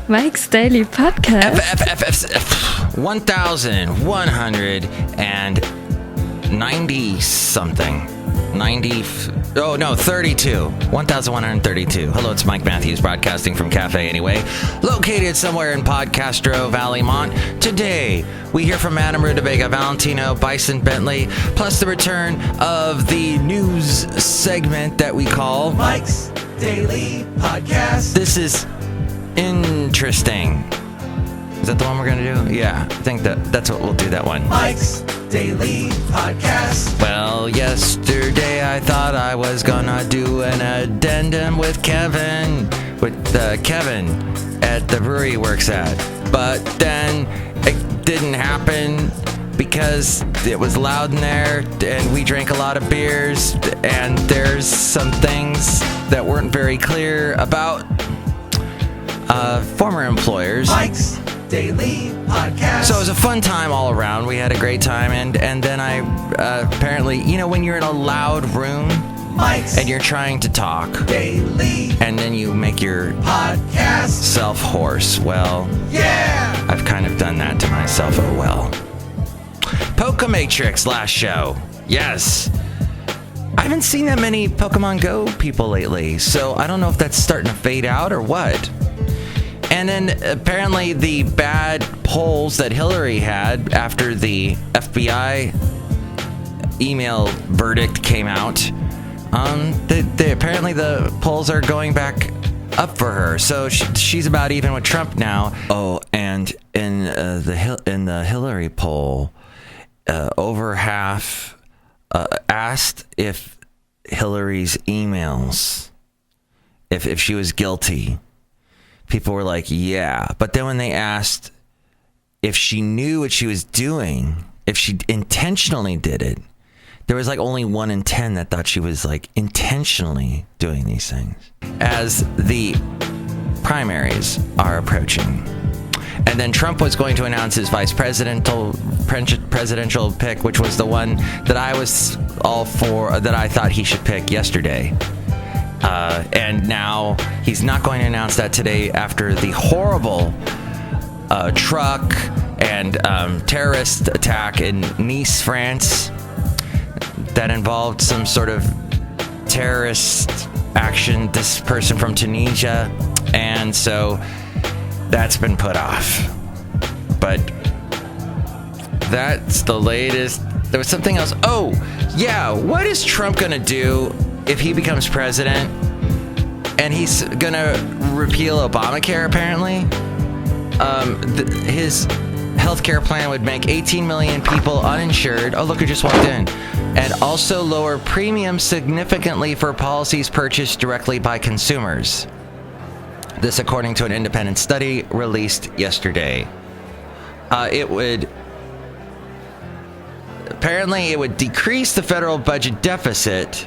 Mike's Daily Podcast. 1190 something. 32. 1132. Hello, it's Mike Matthews broadcasting from Cafe Anyway, located somewhere in Podcastro Valley Mont. Today, we hear from Madame Rootabega, Valentino, Bison Bentley, plus the return of the news segment that we call Mike's Daily Podcast. This is Interesting. Is that the one we're going to do? Yeah, I think that's what we'll do, that one. Mike's Daily Podcast. Well, yesterday I thought I was gonna do an addendum with Kevin at the brewery he works at. But then it didn't happen because it was loud in there and we drank a lot of beers and there's some things that weren't very clear about former employers. Mike's Daily Podcast. So it was a fun time all around. We had a great time, and then I apparently, when you're in a loud room, Mike's and you're trying to talk Daily, and then you make your podcast self hoarse. Well, yeah, I've kind of done that to myself. Oh well. Pokematrix last show. Yes. I haven't seen that many Pokemon Go people lately, so I don't know if that's starting to fade out or what. And then apparently the bad polls that Hillary had after the FBI email verdict came out, apparently the polls are going back up for her. So she's about even with Trump now. Oh, and in the Hillary poll, over half asked if Hillary's emails, if she was guilty. People were like, yeah. But then when they asked if she knew what she was doing, if she intentionally did it, there was like only 1 in 10 that thought she was like intentionally doing these things. As the primaries are approaching. And then Trump was going to announce his vice presidential pick, which was the one that I was all for, that I thought he should pick yesterday. And now he's not going to announce that today after the horrible truck and terrorist attack in Nice, France, that involved some sort of terrorist action, this person from Tunisia, and so that's been put off. But that's the latest. There was something else. Oh, yeah, what is Trump going to do if he becomes president and he's gonna repeal Obamacare? Apparently, his healthcare plan would make 18 million people uninsured. Oh, look who just walked in. And also lower premiums significantly for policies purchased directly by consumers. This according to an independent study released yesterday. It would decrease the federal budget deficit.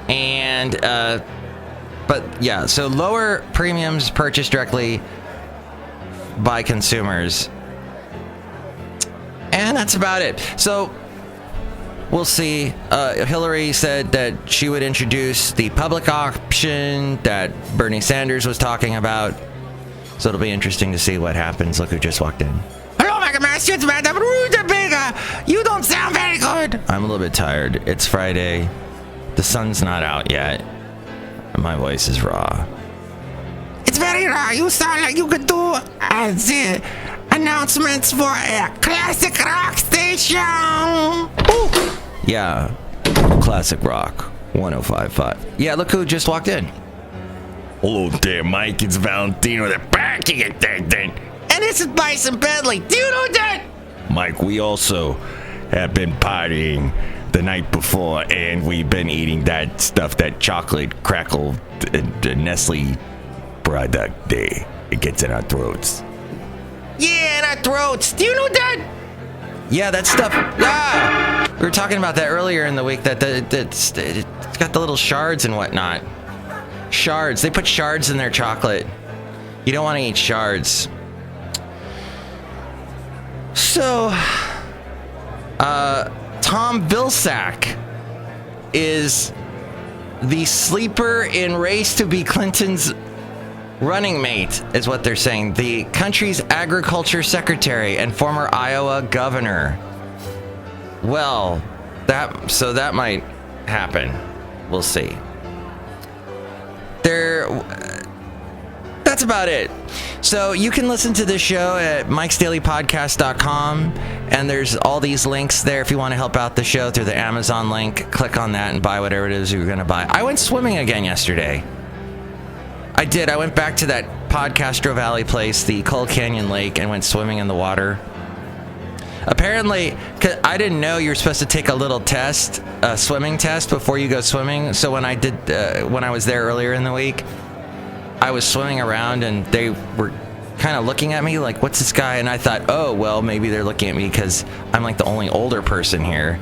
And, but yeah, so lower premiums purchased directly by consumers. And that's about it. So we'll see. Hillary said that she would introduce the public option that Bernie Sanders was talking about. So it'll be interesting to see what happens. Look who just walked in. Hello, Master. It's Madame Rootabega. You don't sound very good. I'm a little bit tired. It's Friday. The sun's not out yet. My voice is raw. It's very raw. You sound like you could do the announcements for a classic rock station. Ooh. Yeah, classic rock 105.5. Yeah, look who just walked in. Hello there, Mike. It's Valentino. The party attendant. And this is Bison Bentley. Do you know that? Mike, we also have been partying the night before, and we've been eating that stuff, that chocolate crackle, the Nestle product. It gets in our throats. Yeah, in our throats. Do you know that? Yeah, that stuff. Ah! We were talking about that earlier in the week, that it's got the little shards and whatnot. Shards. They put shards in their chocolate. You don't want to eat shards. So, Tom Vilsack is the sleeper in race to be Clinton's running mate is what they're saying. The country's agriculture secretary and former Iowa governor. Well, that might happen. We'll see. That's about it. So you can listen to this show at mikesdailypodcast.com, and there's all these links there if you want to help out the show through the Amazon link. Click on that and buy whatever it is you're going to buy. I went swimming again yesterday. I did. I went back to that Podcastro Valley place, the Coal Canyon Lake, and went swimming in the water. Apparently, I didn't know you were supposed to take a little test, a swimming test, before you go swimming. So when I was there earlier in the week, I was swimming around and they were kind of looking at me like, what's this guy? And I thought, oh, well, maybe they're looking at me because I'm like the only older person here.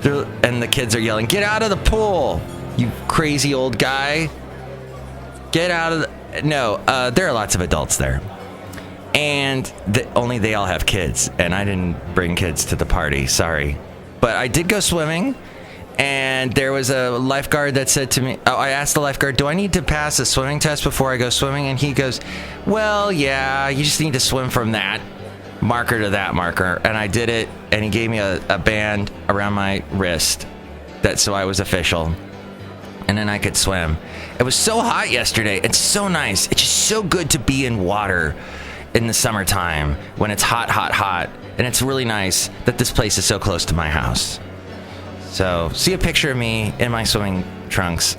And the kids are yelling, get out of the pool, you crazy old guy. Get out of the... No, there are lots of adults there. And only they all have kids. And I didn't bring kids to the party. Sorry. But I did go swimming. And there was a lifeguard that said to me... Oh, I asked the lifeguard, do I need to pass a swimming test before I go swimming? And he goes, well, yeah, you just need to swim from that marker to that marker. And I did it. And he gave me a band around my wrist. So I was official. And then I could swim. It was so hot yesterday. It's so nice. It's just so good to be in water in the summertime when it's hot, hot, hot. And it's really nice that this place is so close to my house. So see a picture of me in my swimming trunks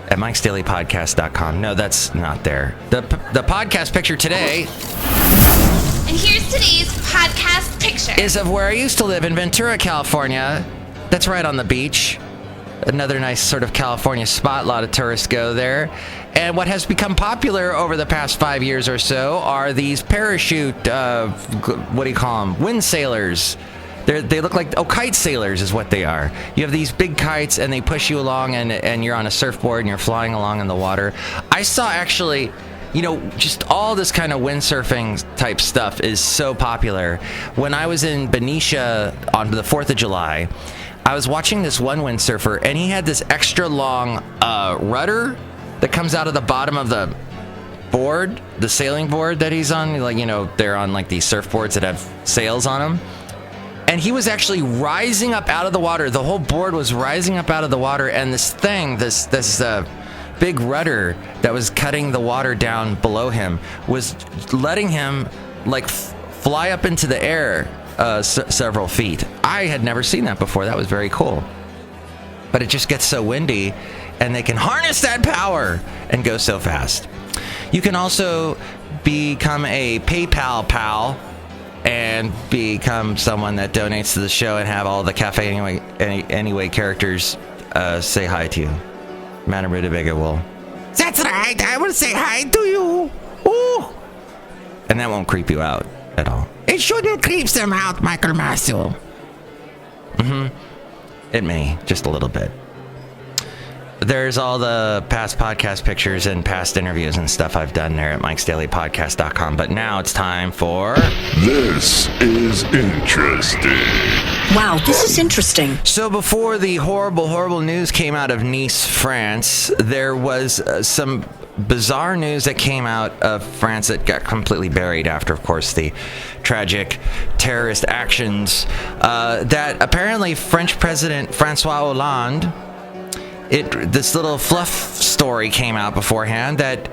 at mikesdailypodcast.com. No, that's not there. The podcast picture today... And here's today's podcast picture. ...is of where I used to live in Ventura, California. That's right on the beach. Another nice sort of California spot. A lot of tourists go there. And what has become popular over the past 5 years or so are these parachute, what do you call them? Wind sailors. They look like, kite sailors is what they are. You have these big kites and they push you along and you're on a surfboard and you're flying along in the water. I saw actually, just all this kind of windsurfing type stuff is so popular. When I was in Benicia on the 4th of July, I was watching this one windsurfer, and he had this extra long rudder that comes out of the bottom of the board, the sailing board that he's on. They're on like these surfboards that have sails on them. And he was actually rising up out of the water. The whole board was rising up out of the water, and this big rudder that was cutting the water down below him was letting him fly up into the air. Several feet. I had never seen that before. That was very cool. But it just gets so windy, and they can harness that power and go so fast. You can also become a PayPal pal and become someone that donates to the show and have all the Cafe Anyway characters say hi to you. Madame Rootabega will. That's right. I will say hi to you. Ooh. And that won't creep you out at all. It shouldn't creep them out, Michael Massey. It may, just a little bit. There's all the past podcast pictures and past interviews and stuff I've done there at mikesdailypodcast.com. But now it's time for... This is interesting. Wow, this is interesting. So before the horrible, horrible news came out of Nice, France, there was some bizarre news that came out of France that got completely buried after, of course, the tragic terrorist actions that apparently French President Francois Hollande... This little fluff story came out beforehand that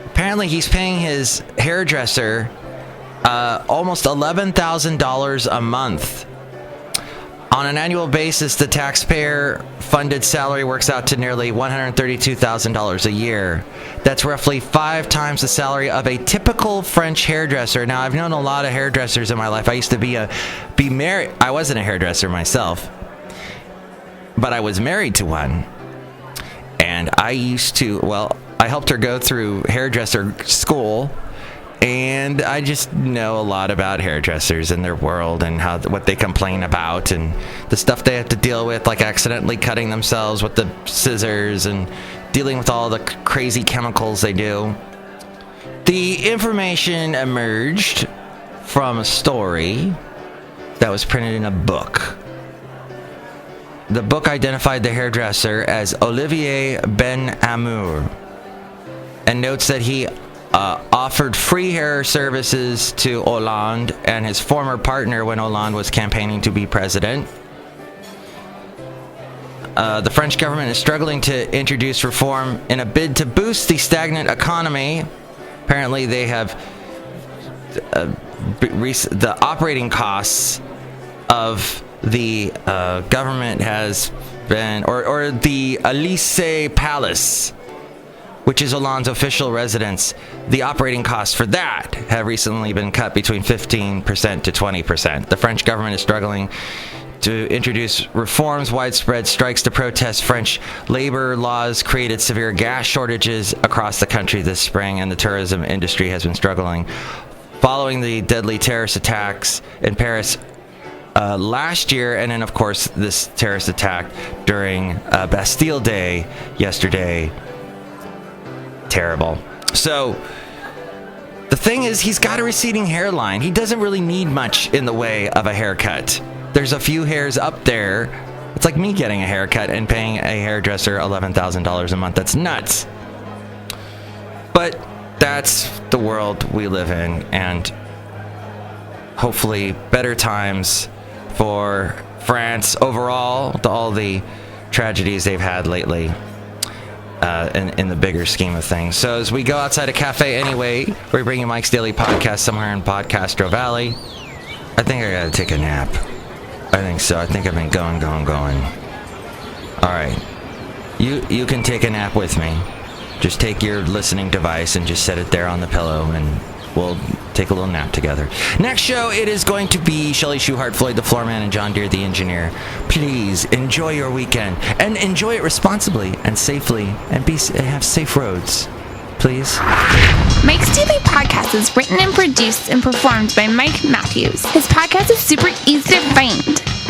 apparently he's paying his hairdresser almost $11,000 a month. On an annual basis, the taxpayer-funded salary works out to nearly $132,000 a year. That's roughly 5 times the salary of a typical French hairdresser. Now, I've known a lot of hairdressers in my life. I used to be married. I wasn't a hairdresser myself, but I was married to one. And I helped her go through hairdresser school, and I just know a lot about hairdressers and their world and what they complain about and the stuff they have to deal with, like accidentally cutting themselves with the scissors and dealing with all the crazy chemicals they do. The information emerged from a story that was printed in a book. The book identified the hairdresser as Olivier Ben Amour. and notes that he offered free hair services to Hollande and his former partner when Hollande was campaigning to be president. The French government is struggling to introduce reform in a bid to boost the stagnant economy. Apparently, they have the operating costs of the government has been, or the Elysee Palace, which is Hollande's official residence. The operating costs for that have recently been cut between 15% to 20%. The French government is struggling to introduce reforms. Widespread strikes to protest French labor laws created severe gas shortages across the country this spring, and the tourism industry has been struggling following the deadly terrorist attacks in Paris last year, and then, of course, this terrorist attack during Bastille Day yesterday. Terrible. So the thing is, he's got a receding hairline. He doesn't really need much in the way of a haircut. There's a few hairs up there. It's like me getting a haircut and paying a hairdresser $11,000 a month. That's nuts. But that's the world we live in, and hopefully better times for France overall, all the tragedies they've had lately. In the bigger scheme of things. So as we go outside a cafe anyway, we're bringing Mike's Daily Podcast somewhere in Podcastro Valley. I think I gotta take a nap. I think so. I think I've been going. Alright. You can take a nap with me. Just take your listening device and just set it there on the pillow, and we'll take a little nap together. Next show, it is going to be Chely Shoehart, Floyd the Floorman, and John Deere the Engineer. Please enjoy your weekend, and enjoy it responsibly and safely, and have safe roads. Please. Mike's Daily Podcast is written and produced and performed by Mike Matthews. His podcast is super easy to find.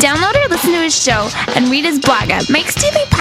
Download or listen to his show and read his blog at Mike's Daily Podcast.